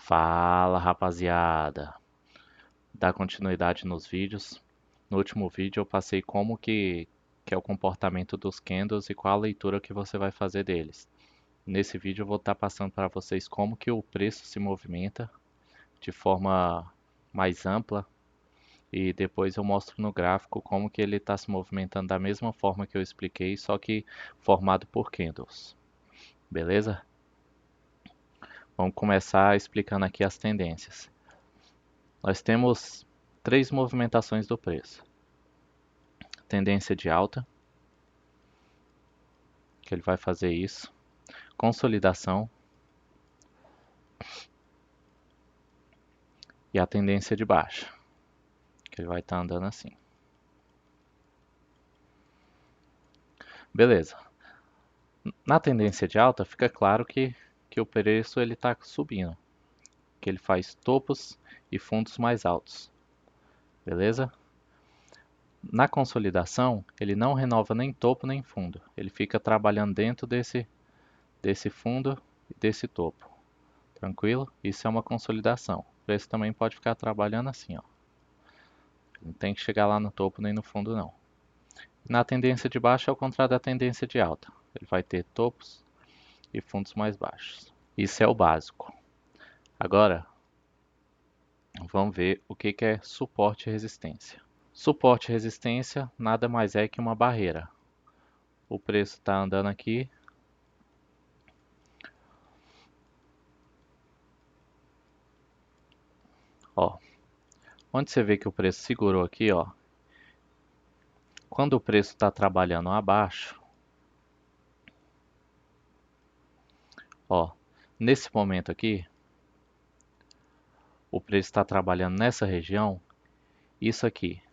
Fala, rapaziada. Dá continuidade nos vídeos. No último vídeo eu passei como que é o comportamento dos candles e qual a leitura que você vai fazer deles. Nesse vídeo eu vou estar passando para vocês como que o preço se movimenta de forma mais ampla e depois eu mostro no gráfico como que ele está se movimentando da mesma forma que eu expliquei, só que formado por candles. Beleza? Vamos começar explicando aqui as tendências. Nós temos três movimentações do preço. Tendência de alta, que ele vai fazer isso. Consolidação e a tendência de baixa, que ele vai estar andando assim. Beleza. Na tendência de alta fica claro que o preço ele está subindo, que ele faz topos e fundos mais altos. Beleza? Na consolidação, ele não renova nem topo nem fundo. Ele fica trabalhando dentro desse fundo e desse topo. Tranquilo? Isso é uma consolidação. O preço também pode ficar trabalhando assim, ó. Não tem que chegar lá no topo nem no fundo, não. Na tendência de baixa é o contrário da tendência de alta. Ele vai ter topos e fundos mais baixos. Isso é o básico. Agora, vamos ver o que é suporte e resistência. Suporte e resistência nada mais é que uma barreira. O preço está andando aqui. Ó, onde você vê que o preço segurou aqui, ó. Quando o preço está trabalhando abaixo, ó, nesse momento aqui, o preço está trabalhando nessa região. Isso aqui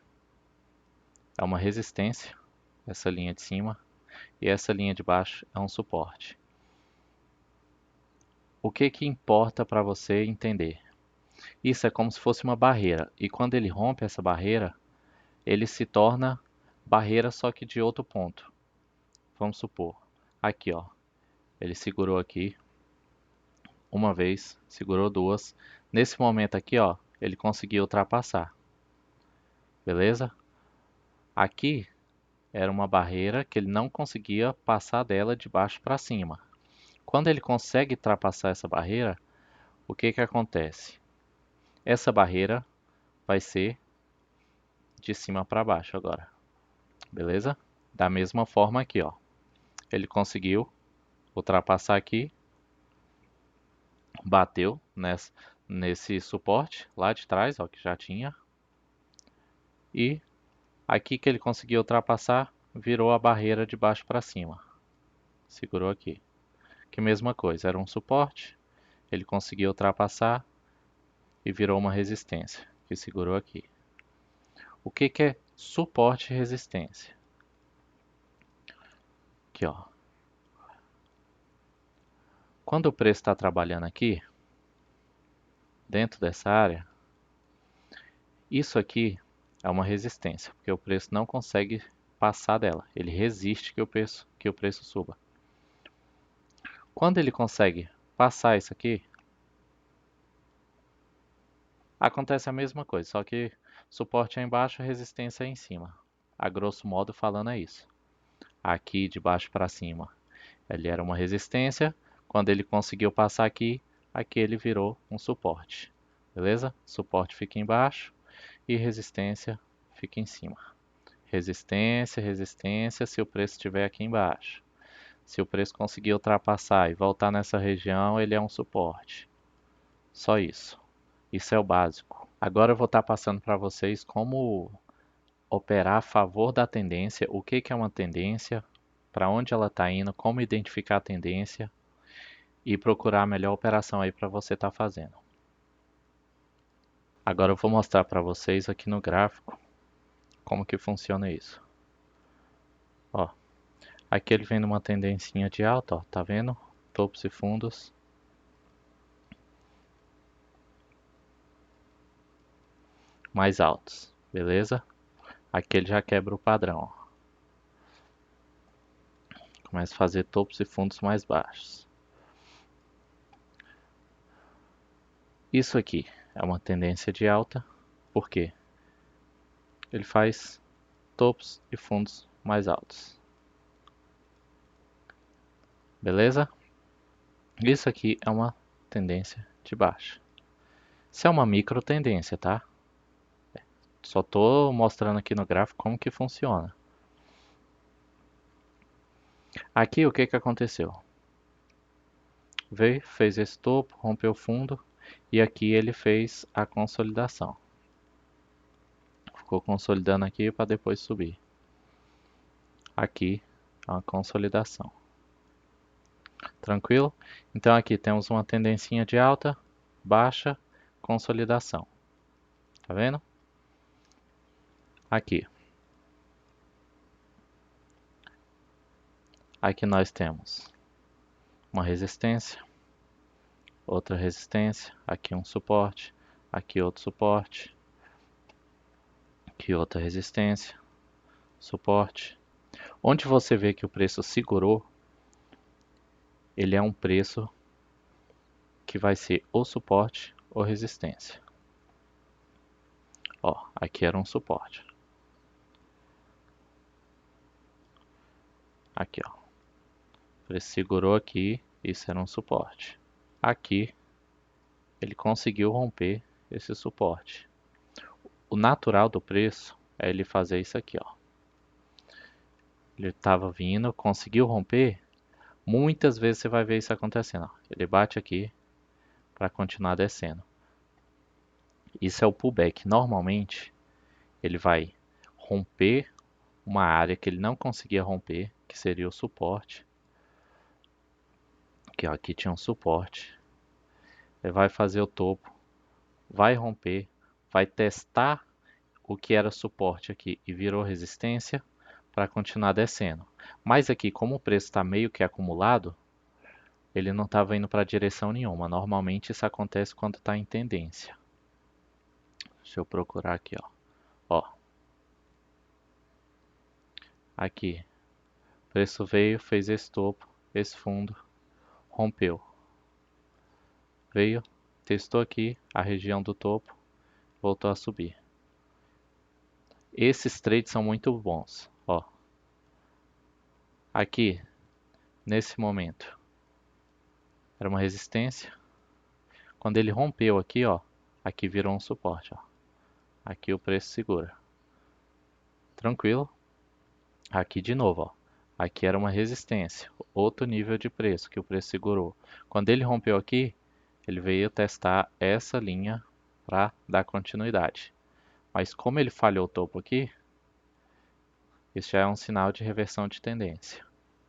é uma resistência, essa linha de cima, e essa linha de baixo é um suporte. O que que importa para você entender? Isso é como se fosse uma barreira, e quando ele rompe essa barreira, ele se torna barreira só que de outro ponto. Vamos supor, aqui ó, ele segurou aqui uma vez, segurou duas. Nesse momento aqui ó, ele conseguiu ultrapassar, beleza? Aqui era uma barreira que ele não conseguia passar dela de baixo para cima. Quando ele consegue ultrapassar essa barreira, o que que acontece? Essa barreira vai ser de cima para baixo agora, beleza? Da mesma forma aqui, ó. Ele conseguiu ultrapassar aqui, bateu nesse suporte lá de trás, ó, que já tinha. E aqui que ele conseguiu ultrapassar, virou a barreira de baixo para cima. Segurou aqui. Que mesma coisa, era um suporte, ele conseguiu ultrapassar e virou uma resistência, que segurou aqui. O que que é suporte e resistência? Aqui, ó. Quando o preço está trabalhando aqui, dentro dessa área, isso aqui é uma resistência, porque o preço não consegue passar dela. Ele resiste que o preço suba. Quando ele consegue passar isso aqui, acontece a mesma coisa, só que suporte é embaixo, resistência é em cima. A grosso modo falando é isso. Aqui de baixo para cima, ele era uma resistência. Quando ele conseguiu passar aqui, aqui ele virou um suporte. Beleza? Suporte fica embaixo e resistência fica em cima. Resistência, resistência, se o preço estiver aqui embaixo. Se o preço conseguir ultrapassar e voltar nessa região, ele é um suporte. Só isso. Isso é o básico. Agora eu vou estar passando para vocês como operar a favor da tendência, o que que é uma tendência, para onde ela está indo, como identificar a tendência e procurar a melhor operação aí para você estar fazendo. Agora eu vou mostrar para vocês aqui no gráfico como que funciona isso. Ó, aqui ele vem numa tendencinha de alta, ó, tá vendo? Topos e fundos. Mais altos, beleza? Aqui ele já quebra o padrão, ó. Começa a fazer topos e fundos mais baixos. Isso aqui é uma tendência de alta, por quê? Ele faz topos e fundos mais altos. Beleza? Isso aqui é uma tendência de baixa. Isso é uma micro tendência, tá? Só estou mostrando aqui no gráfico como que funciona. Aqui o que que aconteceu? Veio, fez esse topo, rompeu o fundo e aqui ele fez a consolidação. Ficou consolidando aqui para depois subir. Aqui é uma consolidação. Tranquilo? Então aqui temos uma tendencinha de alta, baixa, consolidação. Tá vendo? Aqui. Aqui nós temos uma resistência, outra resistência, aqui um suporte, aqui outro suporte, aqui outra resistência, suporte. Onde você vê que o preço segurou, ele é um preço que vai ser ou suporte ou resistência. Ó, aqui era um suporte. Aqui, ó. O preço segurou aqui, isso era um suporte. Aqui, ele conseguiu romper esse suporte. O natural do preço é ele fazer isso aqui, ó. Ele estava vindo, conseguiu romper. Muitas vezes você vai ver isso acontecendo, ó. Ele bate aqui para continuar descendo. Isso é o pullback. Normalmente, ele vai romper uma área que ele não conseguia romper, que seria o suporte. Aqui, ó, aqui tinha um suporte. Ele vai fazer o topo, vai romper, vai testar o que era suporte aqui e virou resistência para continuar descendo. Mas aqui, como o preço está meio que acumulado, ele não estava indo para direção nenhuma. Normalmente isso acontece quando está em tendência. Deixa eu procurar aqui, ó. Ó. Aqui, o preço veio, fez esse topo, esse fundo, rompeu. Veio, testou aqui a região do topo, voltou a subir. Esses trades são muito bons, ó. Aqui, nesse momento, era uma resistência. Quando ele rompeu aqui, ó, aqui virou um suporte, ó. Aqui o preço segura. Tranquilo? Aqui de novo, ó. Aqui era uma resistência, outro nível de preço que o preço segurou. Quando ele rompeu aqui, ele veio testar essa linha para dar continuidade. Mas como ele falhou o topo aqui, isso já é um sinal de reversão de tendência.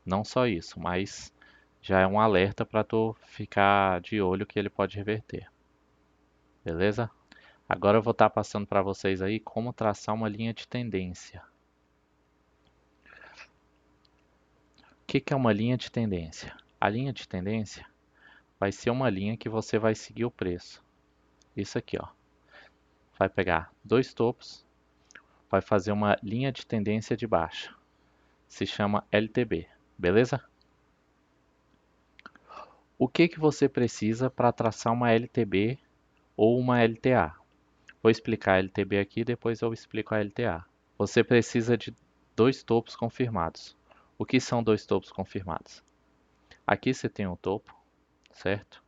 Não só isso, mas já é um alerta para tu ficar de olho que ele pode reverter. Beleza? Agora eu vou estar passando para vocês aí como traçar uma linha de tendência. O que que é uma linha de tendência? A linha de tendência vai ser uma linha que você vai seguir o preço. Isso aqui, ó. Vai pegar dois topos, vai fazer uma linha de tendência de baixa. Se chama LTB, beleza? O que que você precisa para traçar uma LTB ou uma LTA? Vou explicar a LTB aqui, depois eu explico a LTA. Você precisa de dois topos confirmados. O que são dois topos confirmados? Aqui você tem um topo, certo?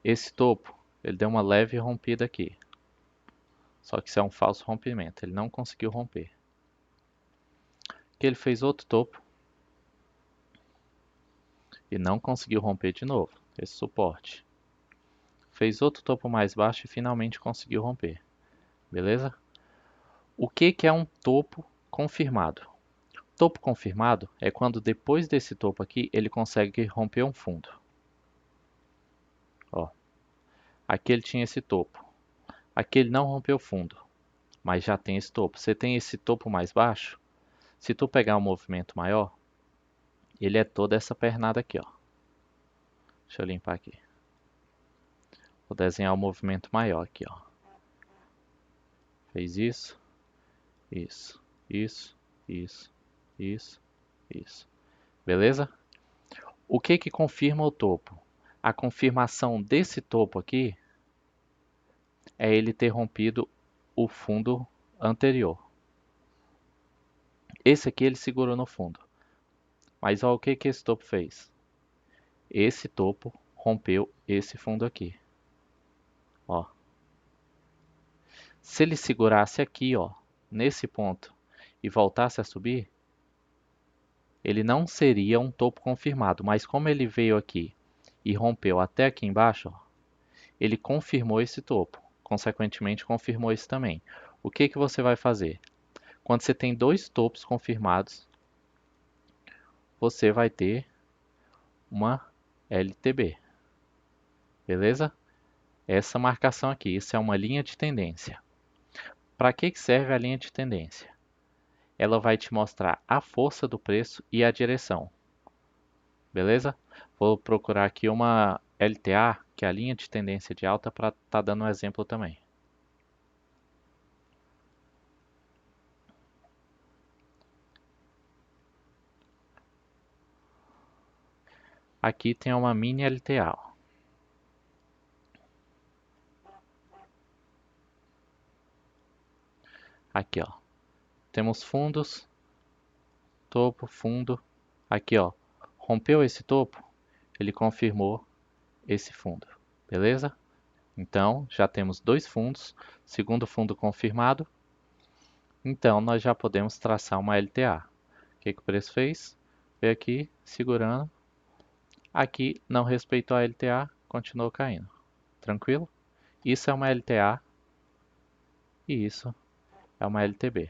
Esse topo, ele deu uma leve rompida aqui. Só que isso é um falso rompimento, ele não conseguiu romper. Aqui ele fez outro topo e não conseguiu romper de novo, esse suporte. Fez outro topo mais baixo e finalmente conseguiu romper. Beleza? O que que é um topo confirmado? Topo confirmado é quando depois desse topo aqui ele consegue romper um fundo. Ó, aqui ele tinha esse topo. Aqui ele não rompeu o fundo, mas já tem esse topo. Você tem esse topo mais baixo? Se tu pegar um movimento maior, ele é toda essa pernada aqui, ó. Deixa eu limpar aqui. Vou desenhar um movimento maior aqui, ó. Fez isso, isso, isso, isso, isso, isso. Beleza? O que que confirma o topo? A confirmação desse topo aqui é ele ter rompido o fundo anterior. Esse aqui ele segurou no fundo. Mas olha o que esse topo fez. Esse topo rompeu esse fundo aqui. Ó. Se ele segurasse aqui, ó, nesse ponto, e voltasse a subir, ele não seria um topo confirmado. Mas como ele veio aqui e rompeu até aqui embaixo, ó, ele confirmou esse topo. Consequentemente, confirmou esse também. O que que você vai fazer? Quando você tem dois topos confirmados, você vai ter uma LTB. Beleza? Essa marcação aqui, isso é uma linha de tendência. Para que serve a linha de tendência? Ela vai te mostrar a força do preço e a direção. Beleza? Vou procurar aqui uma LTA, que é a linha de tendência de alta, para estar dando um exemplo também. Aqui tem uma mini LTA. Ó. Aqui, ó. Temos fundos, topo, fundo. Aqui, ó. Rompeu esse topo, ele confirmou esse fundo. Beleza? Então, já temos dois fundos, segundo fundo confirmado. Então, nós já podemos traçar uma LTA. O que o preço fez? Veio aqui, segurando. Aqui, não respeitou a LTA, continuou caindo. Tranquilo? Isso é uma LTA e isso é uma LTB.